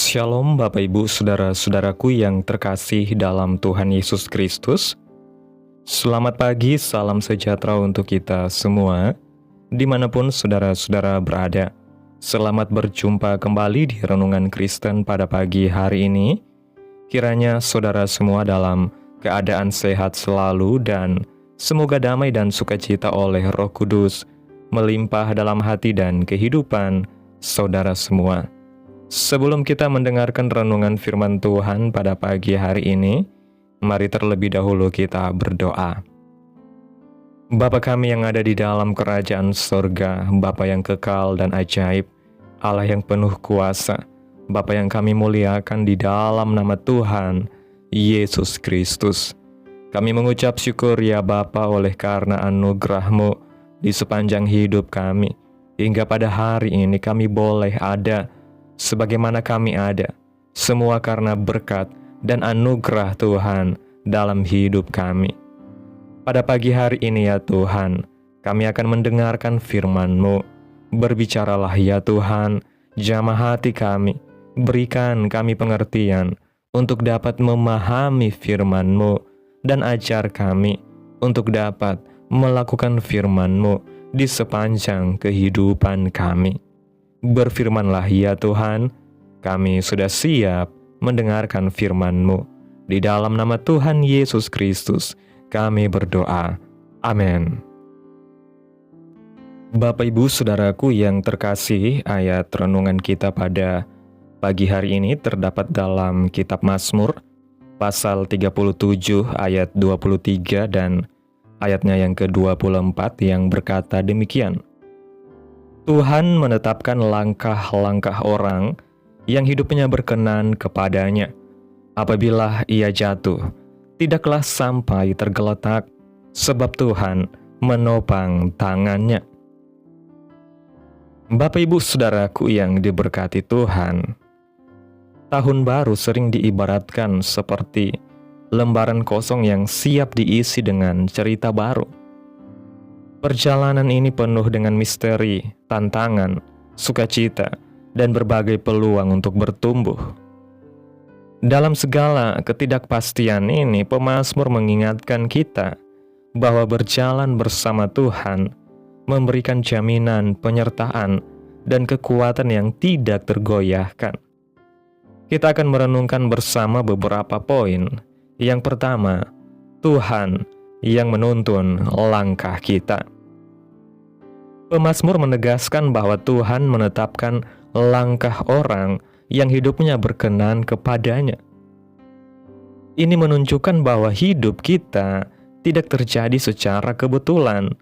Shalom Bapak Ibu Saudara-saudaraku yang terkasih dalam Tuhan Yesus Kristus. Selamat pagi, salam sejahtera untuk kita semua, dimanapun saudara-saudara berada. Selamat berjumpa kembali di Renungan Kristen pada pagi hari ini. Kiranya saudara semua dalam keadaan sehat selalu dan semoga damai dan sukacita oleh Roh Kudus melimpah dalam hati dan kehidupan saudara semua. Sebelum kita mendengarkan renungan firman Tuhan pada pagi hari ini, mari terlebih dahulu kita berdoa. Bapa kami yang ada di dalam kerajaan sorga, Bapa yang kekal dan ajaib, Allah yang penuh kuasa, Bapa yang kami muliakan di dalam nama Tuhan Yesus Kristus. Kami mengucap syukur ya Bapa oleh karena anugerah-Mu di sepanjang hidup kami. Hingga pada hari ini kami boleh ada sebagaimana kami ada, semua karena berkat dan anugerah Tuhan dalam hidup kami. Pada pagi hari ini ya Tuhan, kami akan mendengarkan firman-Mu. Berbicaralah ya Tuhan, jamah hati kami, berikan kami pengertian untuk dapat memahami firman-Mu, dan ajar kami untuk dapat melakukan firman-Mu di sepanjang kehidupan kami. Berfirmanlah ya Tuhan, kami sudah siap mendengarkan firman-Mu. Di dalam nama Tuhan Yesus Kristus, kami berdoa. Amin. Bapak Ibu Saudaraku yang terkasih, ayat renungan kita pada pagi hari ini terdapat dalam kitab Mazmur, pasal 37 ayat 23 dan ayatnya yang ke-24 yang berkata demikian. Tuhan menetapkan langkah-langkah orang yang hidupnya berkenan kepadanya. Apabila ia jatuh, tidaklah sampai tergeletak, sebab Tuhan menopang tangannya. Bapak Ibu Saudaraku yang diberkati Tuhan, tahun baru sering diibaratkan seperti lembaran kosong yang siap diisi dengan cerita baru. Perjalanan ini penuh dengan misteri, tantangan, sukacita, dan berbagai peluang untuk bertumbuh. Dalam segala ketidakpastian ini, pemazmur mengingatkan kita bahwa berjalan bersama Tuhan memberikan jaminan penyertaan dan kekuatan yang tidak tergoyahkan. Kita akan merenungkan bersama beberapa poin. Yang pertama, Tuhan yang menuntun langkah kita. Pemazmur menegaskan bahwa Tuhan menetapkan langkah orang yang hidupnya berkenan kepadanya. Ini menunjukkan bahwa hidup kita tidak terjadi secara kebetulan.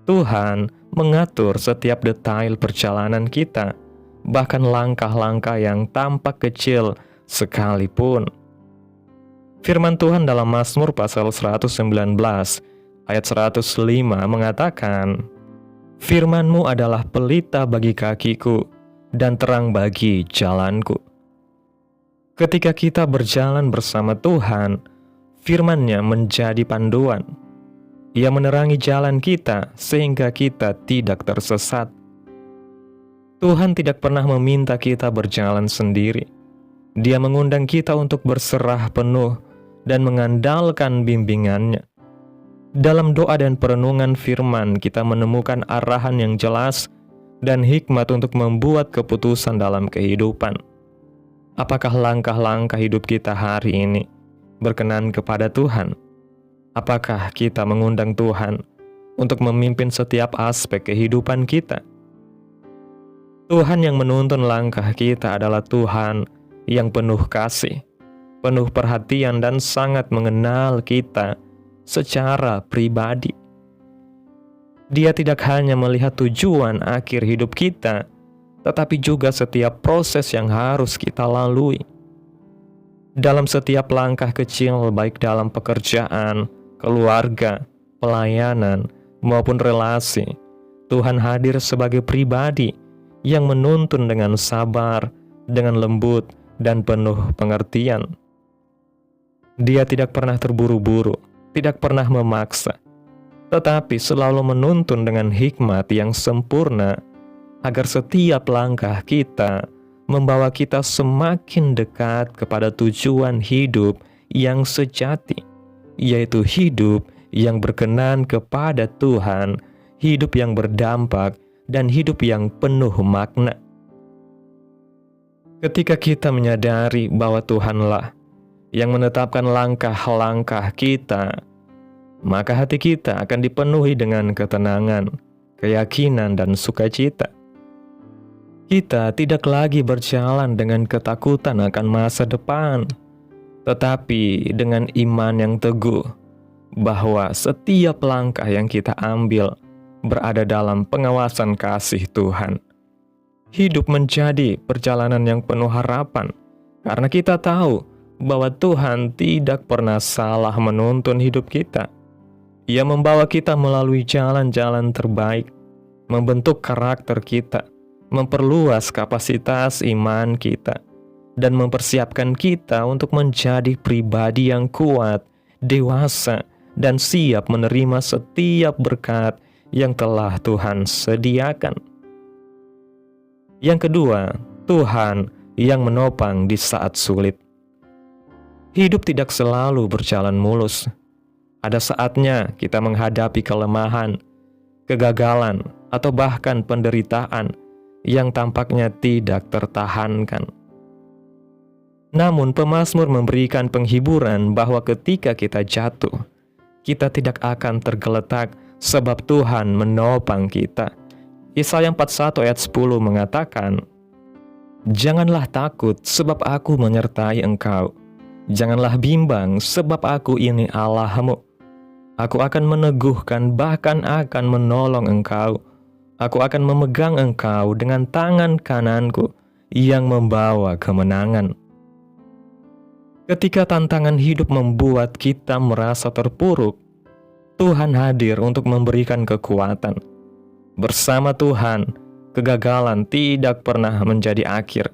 Tuhan mengatur setiap detail perjalanan kita, bahkan langkah-langkah yang tampak kecil sekalipun. Firman Tuhan dalam Mazmur pasal 119 ayat 105 mengatakan, "Firman-Mu adalah pelita bagi kakiku dan terang bagi jalanku." Ketika kita berjalan bersama Tuhan, firman-Nya menjadi panduan. Ia menerangi jalan kita sehingga kita tidak tersesat. Tuhan tidak pernah meminta kita berjalan sendiri. Dia mengundang kita untuk berserah penuh dan mengandalkan bimbingannya. Dalam doa dan perenungan firman, kita menemukan arahan yang jelas dan hikmat untuk membuat keputusan dalam kehidupan. Apakah langkah-langkah hidup kita hari ini berkenan kepada Tuhan? Apakah kita mengundang Tuhan untuk memimpin setiap aspek kehidupan kita? Tuhan yang menuntun langkah kita adalah Tuhan yang penuh kasih, penuh perhatian, dan sangat mengenal kita secara pribadi. Dia tidak hanya melihat tujuan akhir hidup kita, tetapi juga setiap proses yang harus kita lalui. Dalam setiap langkah kecil, baik dalam pekerjaan, keluarga, pelayanan, maupun relasi, Tuhan hadir sebagai pribadi yang menuntun dengan sabar, dengan lembut, dan penuh pengertian. Dia tidak pernah terburu-buru, tidak pernah memaksa, tetapi selalu menuntun dengan hikmat yang sempurna, agar setiap langkah kita membawa kita semakin dekat kepada tujuan hidup yang sejati, yaitu hidup yang berkenan kepada Tuhan, hidup yang berdampak, dan hidup yang penuh makna. Ketika kita menyadari bahwa Tuhanlah yang menetapkan langkah-langkah kita, maka hati kita akan dipenuhi dengan ketenangan, keyakinan, dan sukacita. Kita tidak lagi berjalan dengan ketakutan akan masa depan, tetapi dengan iman yang teguh bahwa setiap langkah yang kita ambil berada dalam pengawasan kasih Tuhan. Hidup menjadi perjalanan yang penuh harapan, karena kita tahu bahwa Tuhan tidak pernah salah menuntun hidup kita. Ia membawa kita melalui jalan-jalan terbaik, membentuk karakter kita, memperluas kapasitas iman kita, dan mempersiapkan kita untuk menjadi pribadi yang kuat, dewasa, dan siap menerima setiap berkat yang telah Tuhan sediakan. Yang kedua, Tuhan yang menopang di saat sulit. Hidup tidak selalu berjalan mulus. Ada saatnya kita menghadapi kelemahan, kegagalan, atau bahkan penderitaan yang tampaknya tidak tertahankan. Namun pemazmur memberikan penghiburan bahwa ketika kita jatuh, kita tidak akan tergeletak sebab Tuhan menopang kita. Yesaya 41 ayat 10 mengatakan, "Janganlah takut sebab aku menyertai engkau. Janganlah bimbang sebab aku ini Allahmu. Aku akan meneguhkan bahkan akan menolong engkau. Aku akan memegang engkau dengan tangan kananku yang membawa kemenangan." Ketika tantangan hidup membuat kita merasa terpuruk, Tuhan hadir untuk memberikan kekuatan. Bersama Tuhan, kegagalan tidak pernah menjadi akhir.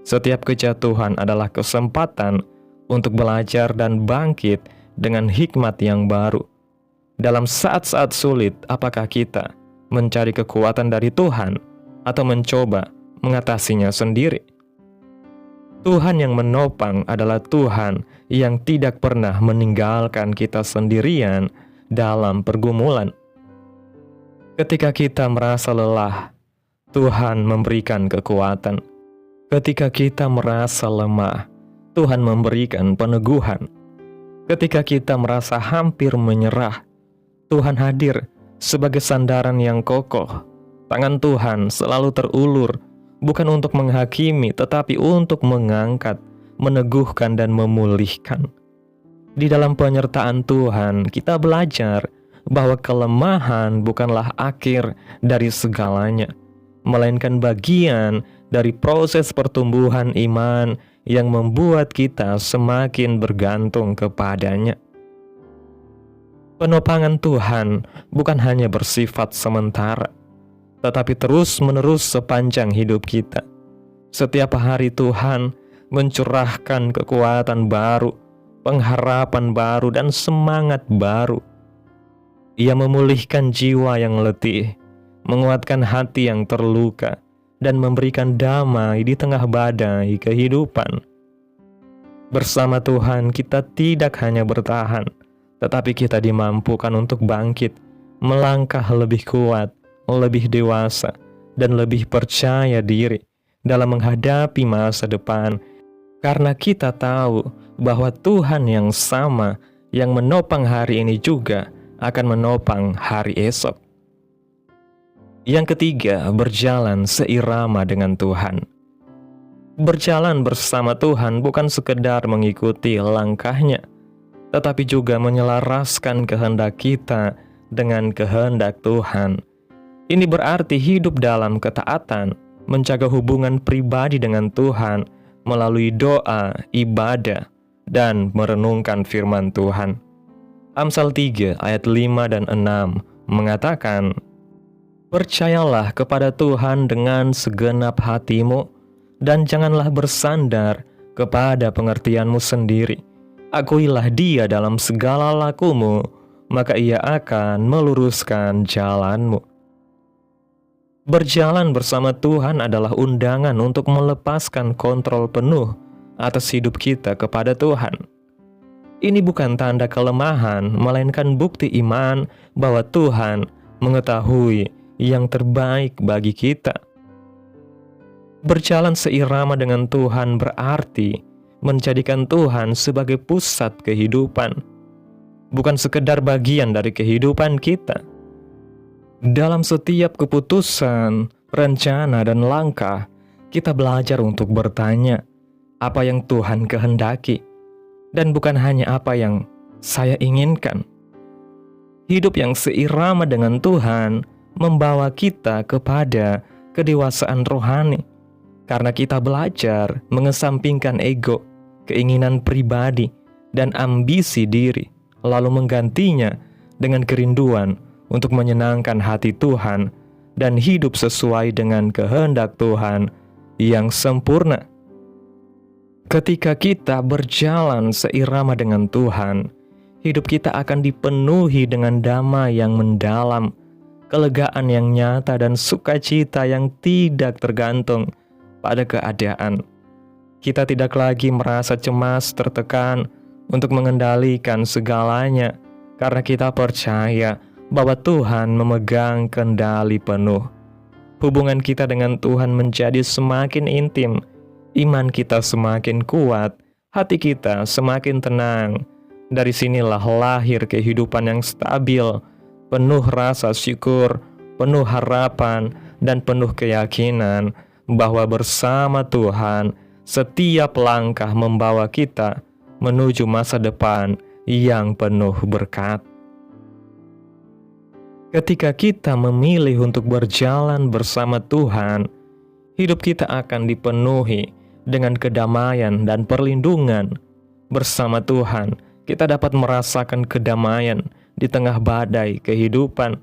Setiap kejatuhan adalah kesempatan untuk belajar dan bangkit dengan hikmat yang baru. Dalam saat-saat sulit, apakah kita mencari kekuatan dari Tuhan atau mencoba mengatasinya sendiri? Tuhan yang menopang adalah Tuhan yang tidak pernah meninggalkan kita sendirian dalam pergumulan. Ketika kita merasa lelah, Tuhan memberikan kekuatan. Ketika kita merasa lemah, Tuhan memberikan peneguhan. Ketika kita merasa hampir menyerah, Tuhan hadir sebagai sandaran yang kokoh. Tangan Tuhan selalu terulur, bukan untuk menghakimi, tetapi untuk mengangkat, meneguhkan, dan memulihkan. Di dalam penyertaan Tuhan, kita belajar bahwa kelemahan bukanlah akhir dari segalanya, melainkan bagian dari proses pertumbuhan iman yang membuat kita semakin bergantung kepadanya. Penopangan Tuhan bukan hanya bersifat sementara, tetapi terus-menerus sepanjang hidup kita. Setiap hari Tuhan mencurahkan kekuatan baru, pengharapan baru, dan semangat baru. Ia memulihkan jiwa yang letih, menguatkan hati yang terluka, dan memberikan damai di tengah badai kehidupan. Bersama Tuhan kita tidak hanya bertahan, tetapi kita dimampukan untuk bangkit, melangkah lebih kuat, lebih dewasa, dan lebih percaya diri dalam menghadapi masa depan, karena kita tahu bahwa Tuhan yang sama yang menopang hari ini juga akan menopang hari esok. Yang ketiga, berjalan seirama dengan Tuhan. Berjalan bersama Tuhan bukan sekedar mengikuti langkahnya, tetapi juga menyelaraskan kehendak kita dengan kehendak Tuhan. Ini berarti hidup dalam ketaatan, menjaga hubungan pribadi dengan Tuhan melalui doa, ibadah, dan merenungkan firman Tuhan. Amsal 3 ayat 5 dan 6 mengatakan, "Percayalah kepada Tuhan dengan segenap hatimu, dan janganlah bersandar kepada pengertianmu sendiri. Akuilah Dia dalam segala lakumu, maka Ia akan meluruskan jalanmu." Berjalan bersama Tuhan adalah undangan untuk melepaskan kontrol penuh atas hidup kita kepada Tuhan. Ini bukan tanda kelemahan, melainkan bukti iman bahwa Tuhan mengetahui yang terbaik bagi kita. Berjalan seirama dengan Tuhan berarti menjadikan Tuhan sebagai pusat kehidupan, bukan sekedar bagian dari kehidupan kita. Dalam setiap keputusan, rencana, dan langkah, kita belajar untuk bertanya, apa yang Tuhan kehendaki, dan bukan hanya apa yang saya inginkan. Hidup yang seirama dengan Tuhan membawa kita kepada kedewasaan rohani, karena kita belajar mengesampingkan ego, keinginan pribadi, dan ambisi diri, lalu menggantinya dengan kerinduan untuk menyenangkan hati Tuhan dan hidup sesuai dengan kehendak Tuhan yang sempurna. Ketika kita berjalan seirama dengan Tuhan, hidup kita akan dipenuhi dengan damai yang mendalam, kelegaan yang nyata, dan sukacita yang tidak tergantung pada keadaan. Kita tidak lagi merasa cemas, tertekan untuk mengendalikan segalanya, karena kita percaya bahwa Tuhan memegang kendali penuh. Hubungan kita dengan Tuhan menjadi semakin intim, iman kita semakin kuat, hati kita semakin tenang. Dari sinilah lahir kehidupan yang stabil, penuh rasa syukur, penuh harapan, dan penuh keyakinan bahwa bersama Tuhan, setiap langkah membawa kita menuju masa depan yang penuh berkat. Ketika kita memilih untuk berjalan bersama Tuhan, hidup kita akan dipenuhi dengan kedamaian dan perlindungan. Bersama Tuhan, kita dapat merasakan kedamaian di tengah badai kehidupan.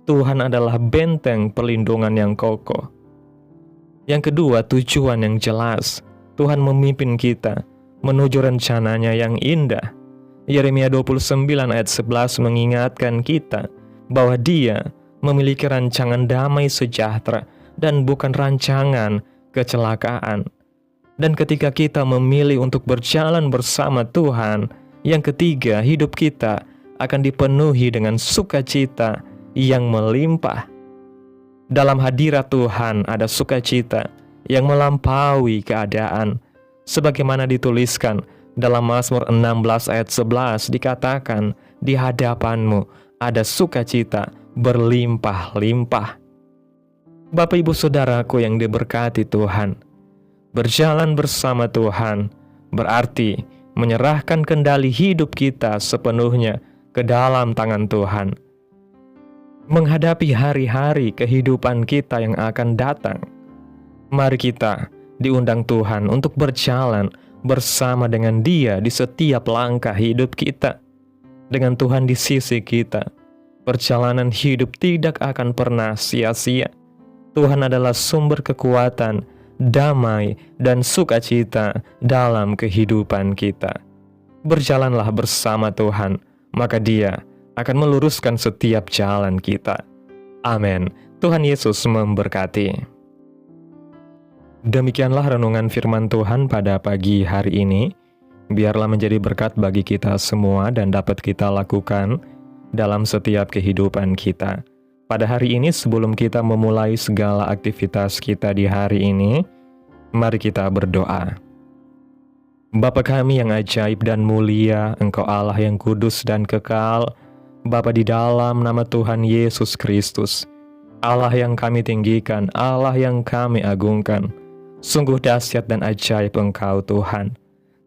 Tuhan adalah benteng perlindungan yang kokoh. Yang kedua, tujuan yang jelas. Tuhan memimpin kita menuju rencananya yang indah. Yeremia 29 ayat 11 mengingatkan kita bahwa Dia memiliki rancangan damai sejahtera dan bukan rancangan kecelakaan. Dan ketika kita memilih untuk berjalan bersama Tuhan, yang ketiga, hidup kita akan dipenuhi dengan sukacita yang melimpah. Dalam hadirat Tuhan ada sukacita yang melampaui keadaan. Sebagaimana dituliskan dalam Mazmur 16 ayat 11 dikatakan, di hadapanmu ada sukacita berlimpah-limpah. Bapak Ibu Saudaraku yang diberkati Tuhan, berjalan bersama Tuhan berarti menyerahkan kendali hidup kita sepenuhnya ke dalam tangan Tuhan. Menghadapi hari-hari kehidupan kita yang akan datang, mari kita diundang Tuhan untuk berjalan bersama dengan Dia di setiap langkah hidup kita. Dengan Tuhan di sisi kita, perjalanan hidup tidak akan pernah sia-sia. Tuhan adalah sumber kekuatan, damai, dan sukacita dalam kehidupan kita. Berjalanlah bersama Tuhan, maka Dia akan meluruskan setiap jalan kita. Amin. Tuhan Yesus memberkati. Demikianlah renungan firman Tuhan pada pagi hari ini. Biarlah menjadi berkat bagi kita semua dan dapat kita lakukan dalam setiap kehidupan kita. Pada hari ini, sebelum kita memulai segala aktivitas kita di hari ini, mari kita berdoa. Bapa kami yang ajaib dan mulia, Engkau Allah yang kudus dan kekal, Bapa di dalam nama Tuhan Yesus Kristus, Allah yang kami tinggikan, Allah yang kami agungkan. Sungguh dahsyat dan ajaib Engkau Tuhan.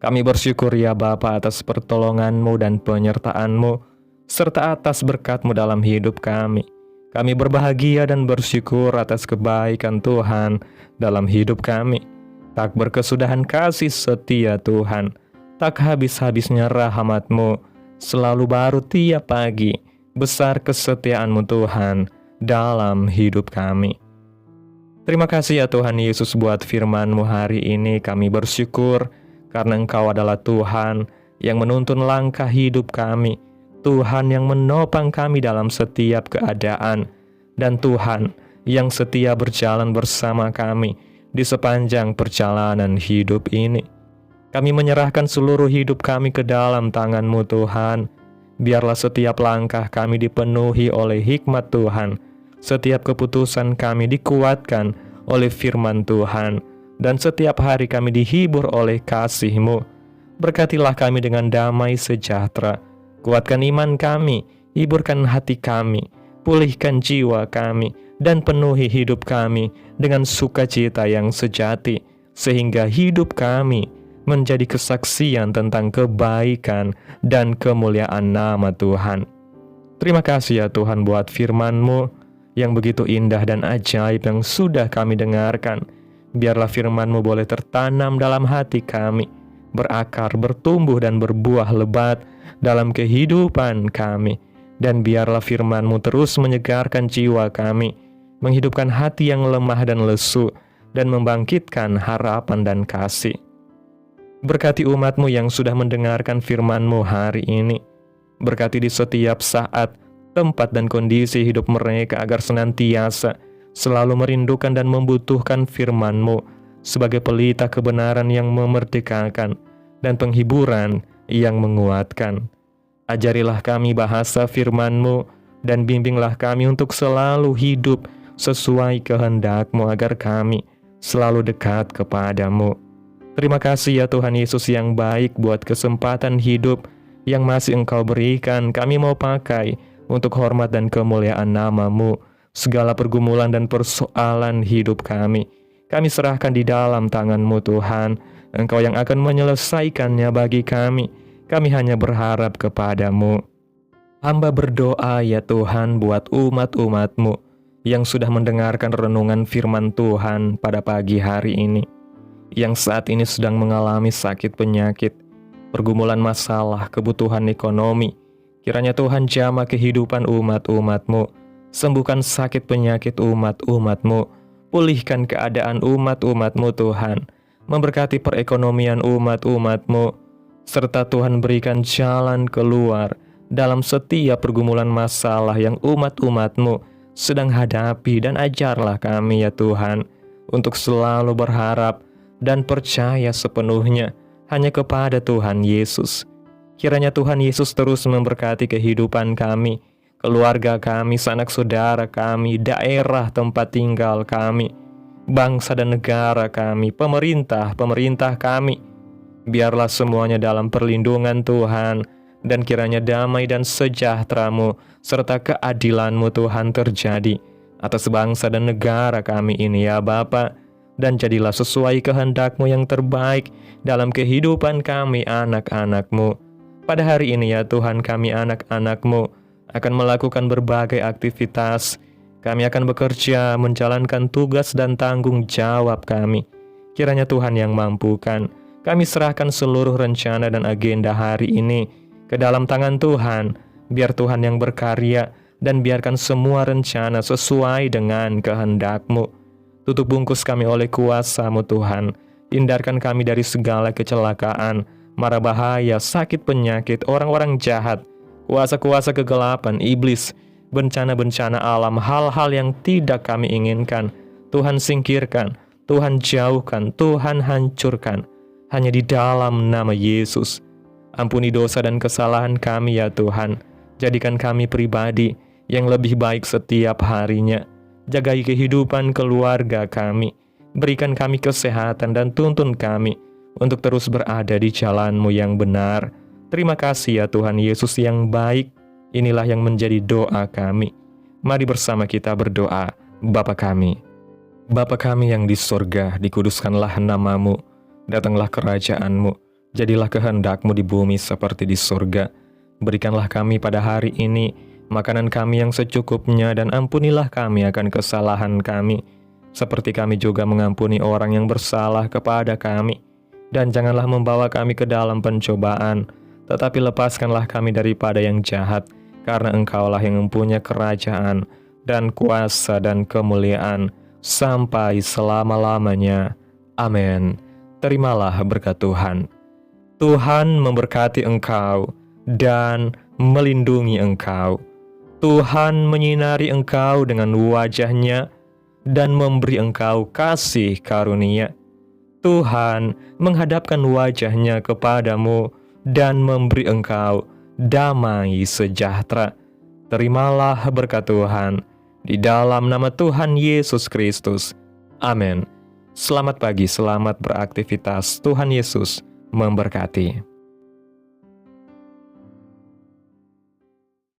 Kami bersyukur ya Bapa atas pertolongan-Mu dan penyertaan-Mu, serta atas berkat-Mu dalam hidup kami. Kami berbahagia dan bersyukur atas kebaikan Tuhan dalam hidup kami. Tak berkesudahan kasih setia Tuhan, tak habis-habisnya rahmat-Mu, selalu baru tiap pagi, besar kesetiaan-Mu Tuhan dalam hidup kami. Terima kasih ya Tuhan Yesus buat firman-Mu hari ini. Kami bersyukur karena Engkau adalah Tuhan yang menuntun langkah hidup kami, Tuhan yang menopang kami dalam setiap keadaan, dan Tuhan yang setia berjalan bersama kami di sepanjang perjalanan hidup ini. Kami menyerahkan seluruh hidup kami ke dalam tangan-Mu Tuhan. Biarlah setiap langkah kami dipenuhi oleh hikmat Tuhan. Setiap keputusan kami dikuatkan oleh firman Tuhan. Dan setiap hari kami dihibur oleh kasih-Mu. Berkatilah kami dengan damai sejahtera. Kuatkan iman kami, hiburkan hati kami, pulihkan jiwa kami, dan penuhi hidup kami dengan sukacita yang sejati, sehingga hidup kami menjadi kesaksian tentang kebaikan dan kemuliaan nama Tuhan. Terima kasih ya Tuhan buat firman-Mu yang begitu indah dan ajaib yang sudah kami dengarkan. Biarlah firman-Mu boleh tertanam dalam hati kami, berakar, bertumbuh, dan berbuah lebat dalam kehidupan kami. Dan biarlah firman-Mu terus menyegarkan jiwa kami, menghidupkan hati yang lemah dan lesu, dan membangkitkan harapan dan kasih. Berkati umat-Mu yang sudah mendengarkan firman-Mu hari ini. Berkati di setiap saat, tempat, dan kondisi hidup mereka agar senantiasa selalu merindukan dan membutuhkan firman-Mu sebagai pelita kebenaran yang memerdekakan dan penghiburan yang menguatkan. Ajarilah kami bahasa firman-Mu dan bimbinglah kami untuk selalu hidup sesuai kehendak-Mu agar kami selalu dekat kepadamu. Terima kasih ya Tuhan Yesus yang baik buat kesempatan hidup yang masih Engkau berikan. Kami mau pakai untuk hormat dan kemuliaan nama-Mu. Segala pergumulan dan persoalan hidup kami serahkan di dalam tangan-Mu Tuhan. Engkau yang akan menyelesaikannya bagi kami. Kami hanya berharap kepadamu. Hamba berdoa ya Tuhan buat umat-umat-Mu yang sudah mendengarkan renungan firman Tuhan pada pagi hari ini, yang saat ini sedang mengalami sakit penyakit, pergumulan masalah, kebutuhan ekonomi. Kiranya Tuhan jamah kehidupan umat-umat-Mu, sembuhkan sakit penyakit umat-umat-Mu, pulihkan keadaan umat-umat-Mu Tuhan, memberkati perekonomian umat-umat-Mu, serta Tuhan berikan jalan keluar dalam setiap pergumulan masalah yang umat-umat-Mu sedang hadapi. Dan ajarlah kami ya Tuhan untuk selalu berharap dan percaya sepenuhnya hanya kepada Tuhan Yesus. Kiranya Tuhan Yesus terus memberkati kehidupan kami, keluarga kami, sanak saudara kami, daerah tempat tinggal kami, bangsa dan negara kami, pemerintah kami. Biarlah semuanya dalam perlindungan Tuhan, dan kiranya damai dan sejahtera-Mu serta keadilan-Mu Tuhan terjadi atas bangsa dan negara kami ini ya Bapa. Dan jadilah sesuai kehendak-Mu yang terbaik dalam kehidupan kami anak-anak-Mu. Pada hari ini ya Tuhan, kami anak-anak-Mu akan melakukan berbagai aktivitas. Kami akan bekerja, menjalankan tugas dan tanggung jawab kami. Kiranya Tuhan yang mampukan. Kami serahkan seluruh rencana dan agenda hari ini ke dalam tangan Tuhan. Biar Tuhan yang berkarya dan biarkan semua rencana sesuai dengan kehendak-Mu. Tutup bungkus kami oleh kuasa-Mu Tuhan. Hindarkan kami dari segala kecelakaan, mara bahaya, sakit penyakit, orang-orang jahat, kuasa-kuasa kegelapan, iblis, bencana-bencana alam, hal-hal yang tidak kami inginkan. Tuhan singkirkan, Tuhan jauhkan, Tuhan hancurkan. Hanya di dalam nama Yesus. Ampuni dosa dan kesalahan kami ya Tuhan. Jadikan kami pribadi yang lebih baik setiap harinya. Jagai kehidupan keluarga kami. Berikan kami kesehatan dan tuntun kami untuk terus berada di jalan-Mu yang benar. Terima kasih ya Tuhan Yesus yang baik. Inilah yang menjadi doa kami. Mari bersama kita berdoa. Bapa kami. Bapa kami yang di sorga, dikuduskanlah nama-Mu. Datanglah kerajaan-Mu. Jadilah kehendak-Mu di bumi seperti di sorga. Berikanlah kami pada hari ini makanan kami yang secukupnya, dan ampunilah kami akan kesalahan kami, seperti kami juga mengampuni orang yang bersalah kepada kami. Dan janganlah membawa kami ke dalam pencobaan, tetapi lepaskanlah kami daripada yang jahat, karena Engkaulah yang mempunyai kerajaan, dan kuasa, dan kemuliaan, sampai selama-lamanya. Amin. Terimalah berkat Tuhan. Tuhan memberkati engkau, dan melindungi engkau. Tuhan menyinari engkau dengan wajah-Nya, dan memberi engkau kasih karunia. Tuhan menghadapkan wajah-Nya kepadamu dan memberi engkau damai sejahtera. Terimalah berkat Tuhan di dalam nama Tuhan Yesus Kristus. Amin. Selamat pagi, selamat beraktivitas. Tuhan Yesus memberkati.